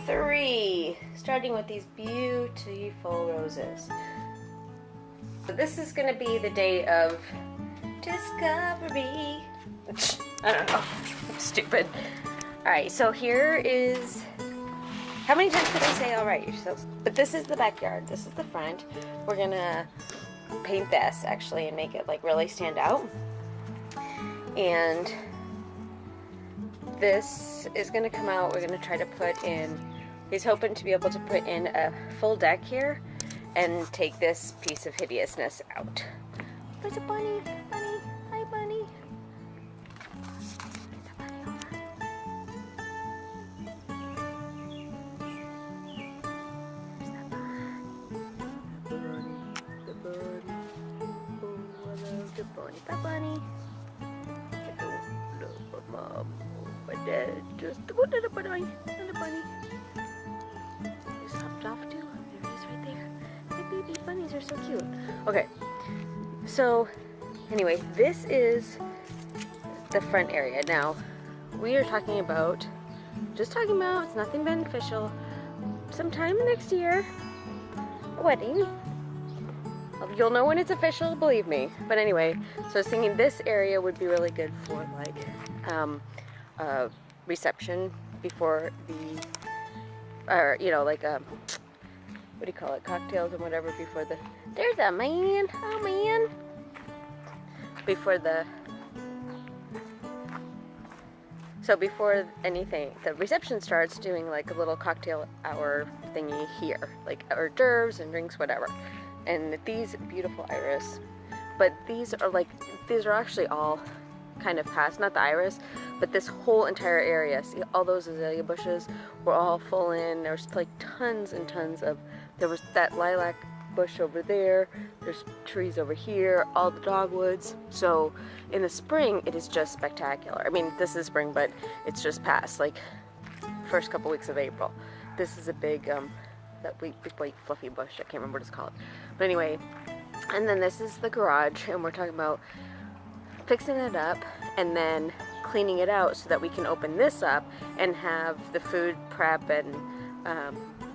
3, starting with these beautiful roses. So this is going to be the day of discovery. I don't know. I'm stupid. Alright, so here is... How many times did I say alright? But this is the backyard. This is the front. We're going to paint this, actually, and make it, like, really stand out. And this is going to come out. We're going to try to put in... He's hoping to be able to put in a full deck here and take this piece of hideousness out. There's a bunny. Bunny. Hi, bunny. Bye, bunny. I don't love my mom or my dad. Just the one little bunny. Little bunny. He's hopped off too. There he is right there. Hey, baby bunnies are so cute. Okay. So, anyway, this is the front area. Now, we are talking about, it's nothing beneficial. Sometime next year, a wedding. You'll know when it's official, believe me. But anyway, so I was thinking this area would be really good for like reception before the, or you know, like what do you call it, cocktails and whatever before the. There's a man, oh man. Before the. So before anything, the reception starts, doing like a little cocktail hour thingy here, like hors d'oeuvres and drinks, whatever. And these beautiful iris, but these are actually all kind of past, not the iris, but this whole entire area. See, all those azalea bushes were all full in. There's like tons and tons of, there was that lilac bush over there, there's trees over here, all the dogwoods. So in the spring, it is just spectacular. I mean, this is spring, but it's just past, like, first couple weeks of April. This is a big, that big white fluffy bush, I can't remember what it's called. But anyway, and then this is the garage, and we're talking about fixing it up and then cleaning it out so that we can open this up and have the food prep and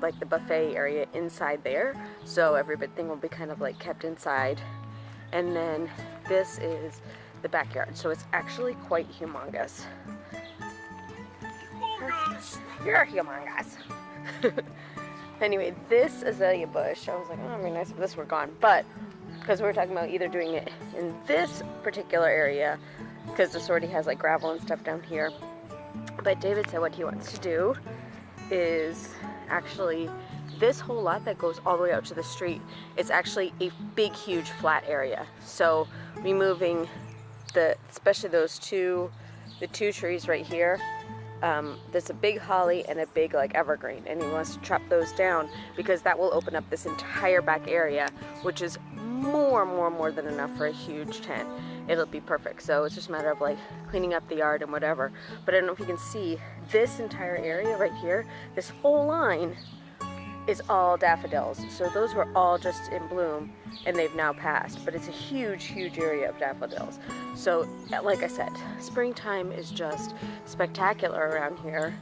like the buffet area inside there. So everything will be kind of like kept inside. And then this is the backyard. So it's actually quite humongous. You're humongous. Anyway, this azalea bush, I was like, oh, it'd be nice if this were gone. But, because we were talking about either doing it in this particular area, because this already has like gravel and stuff down here. But David said what he wants to do is actually this whole lot that goes all the way out to the street. It's actually a big, huge flat area. So removing especially the two trees right here. There's a big holly and a big like evergreen, and he wants to chop those down because that will open up this entire back area, which is more than enough for a huge tent. It'll be perfect. So it's just a matter of like cleaning up the yard and whatever. But I don't know if you can see this entire area right here, this whole line is all daffodils. So those were all just in bloom and they've now passed, but it's a huge area of daffodils. So like I said, springtime is just spectacular around here.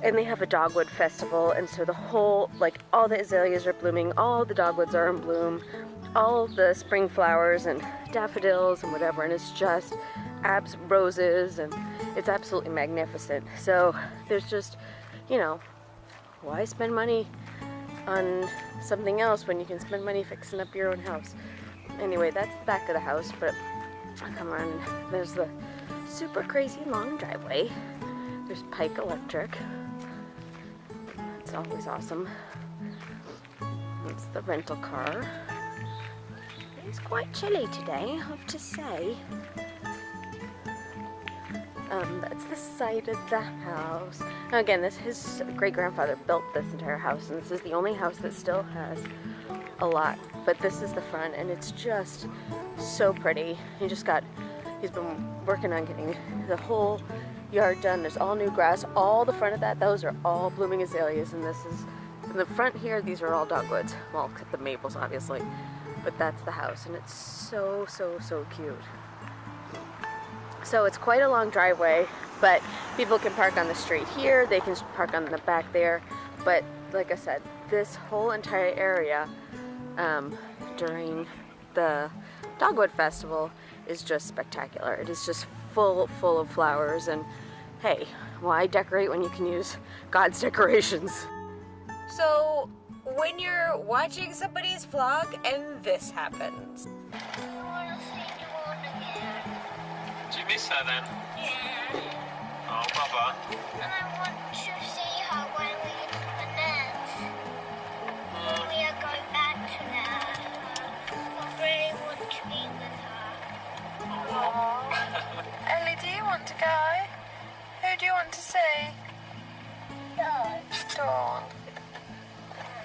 And they have a dogwood festival, and so the whole, like, all the azaleas are blooming, all the dogwoods are in bloom, all the spring flowers and daffodils and whatever, and it's just roses, and it's absolutely magnificent. So there's just, you know, why spend money on something else when you can spend money fixing up your own house? Anyway, that's the back of the house, but I'll come around and there's the super crazy long driveway. There's Pike Electric. It's always awesome. It's the rental car. It's quite chilly today, I have to say. That's the side of the house. Now again, his great-grandfather built this entire house, and this is the only house that still has a lot. But this is the front, and it's just so pretty. He's been working on getting the whole yard done. There's all new grass. All the front of that, those are all blooming azaleas, and this is in the front here. These are all dogwoods. Well, except the maples, obviously. But that's the house, and it's so cute. So it's quite a long driveway, But people can park on the street here, they can park on the back there. But like I said, this whole entire area during the Dogwood Festival is just spectacular. It is just full of flowers, and hey, why decorate when you can use God's decorations? So when you're watching somebody's vlog and this happens. I want to see Dawn again. Do you miss her then? Yeah. Oh, Bubba. And I want to see her when we are going back to that. I really want to be with her. Aww. Ellie, do you want to go? Who do you want to see? Dawn. Dawn.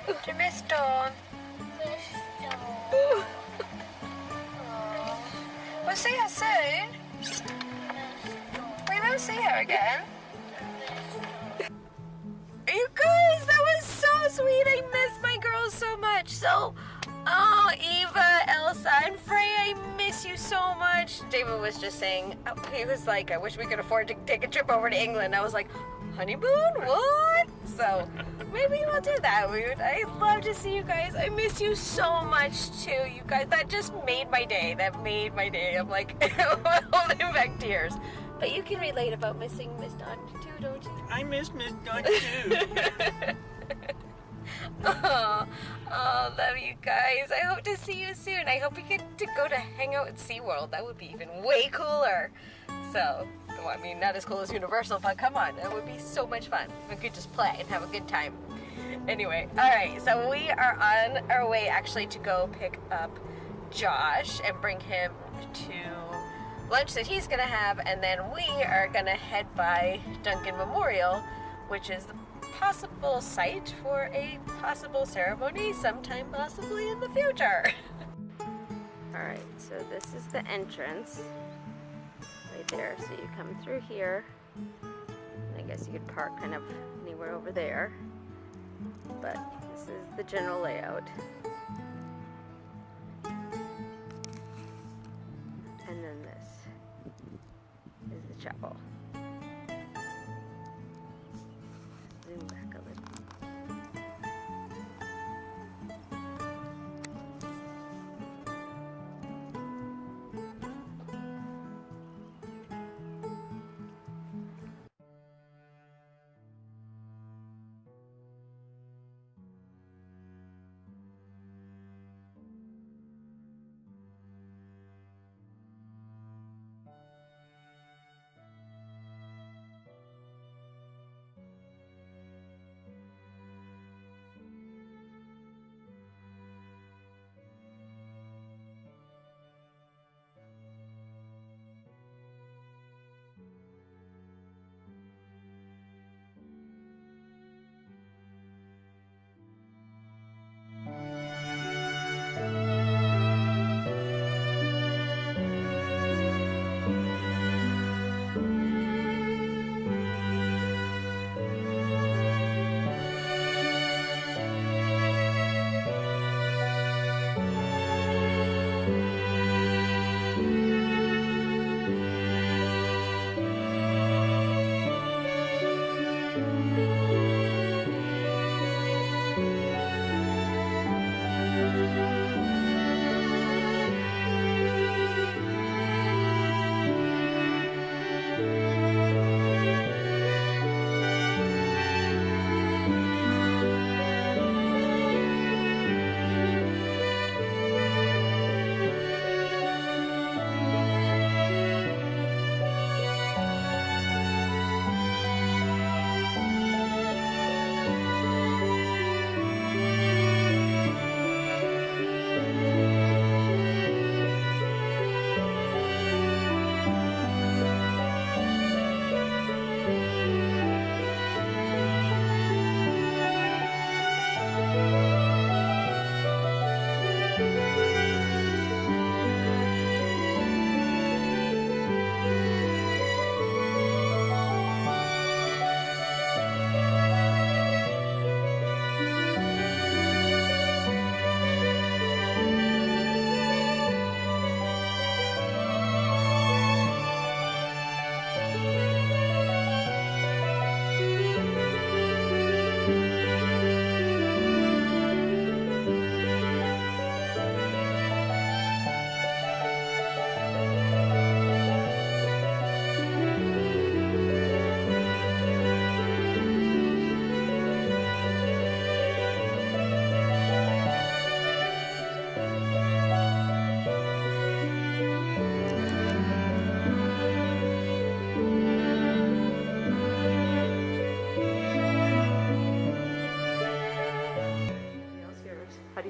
Do you miss Dawn? Miss Dawn. Aww. We'll see her soon. Miss Dawn. We will see her again. Miss Dawn. You guys, that was so sweet. I miss my girls so much. So, oh, Eva, Elsa, and Freya, I miss you so much. David was just saying, he was like, I wish we could afford to take a trip over to England. I was like, honeymoon? What? So, maybe we'll do that. I'd love to see you guys. I miss you so much too, you guys. That just made my day. That made my day. I'm like holding back tears. But you can relate about missing Miss Dawn too, don't you? I miss Miss Dawn too. Oh, love you guys. I hope to see you soon. I hope we get to go to hang out at SeaWorld. That would be even way cooler. So, well, I mean, not as cool as Universal, but come on. That would be so much fun. We could just play and have a good time. Anyway, alright, so we are on our way actually to go pick up Josh and bring him to lunch that he's gonna have, and then we are gonna head by Duncan Memorial, which is the possible site for a possible ceremony sometime possibly in the future. Alright, so this is the entrance right there. So you come through here, and I guess you could park kind of anywhere over there, but this is the general layout. And then this is the chapel. Zoom back a little.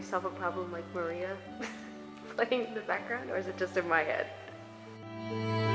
you solve a problem like Maria playing in the background, or is it just in my head?